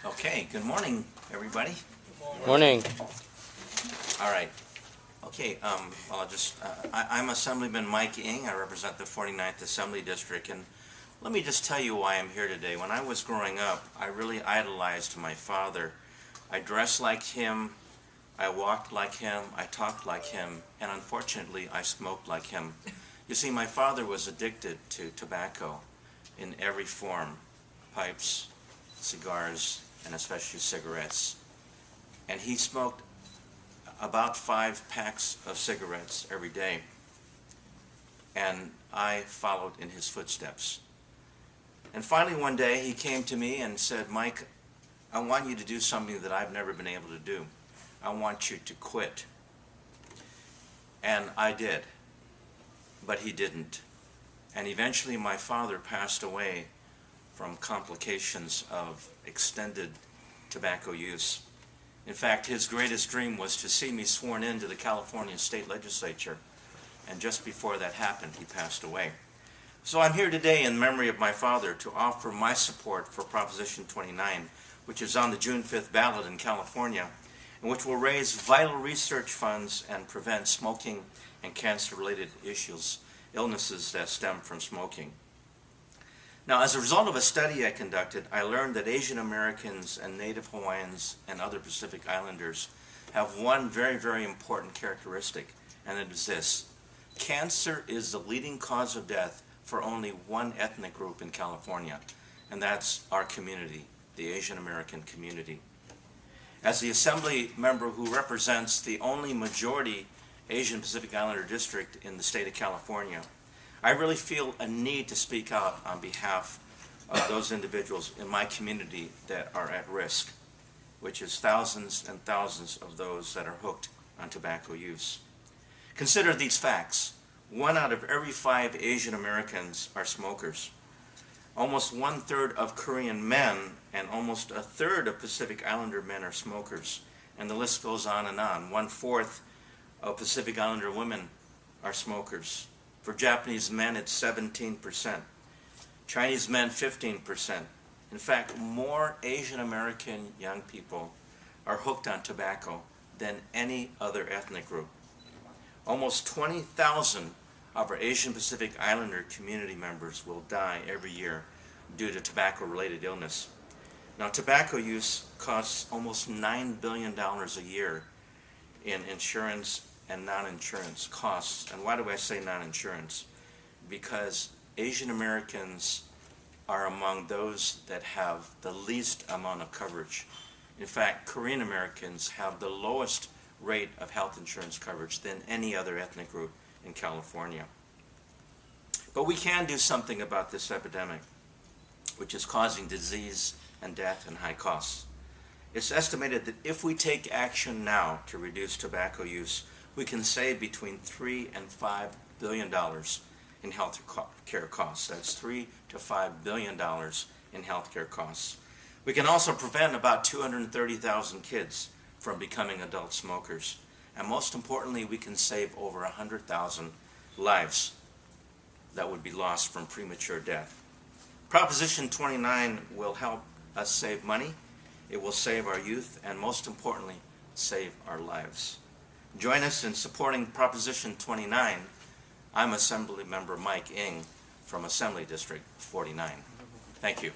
Okay, good morning, everybody. Morning. All right. Okay, I'm Assemblyman Mike Eng. I represent the 49th Assembly District, and let me just tell you why I'm here today. When I was growing up, I really idolized my father. I dressed like him, I walked like him, I talked like him, and unfortunately, I smoked like him. You see, my father was addicted to tobacco in every form, pipes, cigars, and especially cigarettes. And he smoked about 5 packs of cigarettes every day. And I followed in his footsteps. And finally one day he came to me and said, "Mike, I want you to do something that I've never been able to do. I want you to quit." And I did, but he didn't. And eventually my father passed away from complications of extended tobacco use. In fact, his greatest dream was to see me sworn into the California State Legislature, and just before that happened, he passed away. So I'm here today in memory of my father to offer my support for Proposition 29, which is on the June 5th ballot in California, and which will raise vital research funds and prevent smoking and cancer-related illnesses that stem from smoking. Now, as a result of a study I conducted, I learned that Asian Americans and Native Hawaiians and other Pacific Islanders have one very, very important characteristic, and it is this: cancer is the leading cause of death for only one ethnic group in California, and that's our community, the Asian American community. As the Assembly member who represents the only majority Asian Pacific Islander district in the state of California, I really feel a need to speak out on behalf of those individuals in my community that are at risk, which is thousands and thousands of those that are hooked on tobacco use. Consider these facts. 1 out of every 5 Asian Americans are smokers. Almost 1/3 of Korean men and almost 1/3 of Pacific Islander men are smokers. And the list goes on and on. 1/4 of Pacific Islander women are smokers. For Japanese men, it's 17%. Chinese men, 15%. In fact, more Asian American young people are hooked on tobacco than any other ethnic group. Almost 20,000 of our Asian Pacific Islander community members will die every year due to tobacco-related illness. Now, tobacco use costs almost $9 billion a year in insurance and non-insurance costs. And why do I say non-insurance? Because Asian Americans are among those that have the least amount of coverage. In fact, Korean Americans have the lowest rate of health insurance coverage than any other ethnic group in California. But we can do something about this epidemic, which is causing disease and death and high costs. It's estimated that if we take action now to reduce tobacco use, we can save between $3 and $5 billion in health care costs. That's $3 to $5 billion in health care costs. We can also prevent about 230,000 kids from becoming adult smokers. And most importantly, we can save over 100,000 lives that would be lost from premature death. Proposition 29 will help us save money, it will save our youth, and most importantly, save our lives. Join us in supporting Proposition 29. I'm Assembly Member Mike Eng from Assembly District 49. Thank you.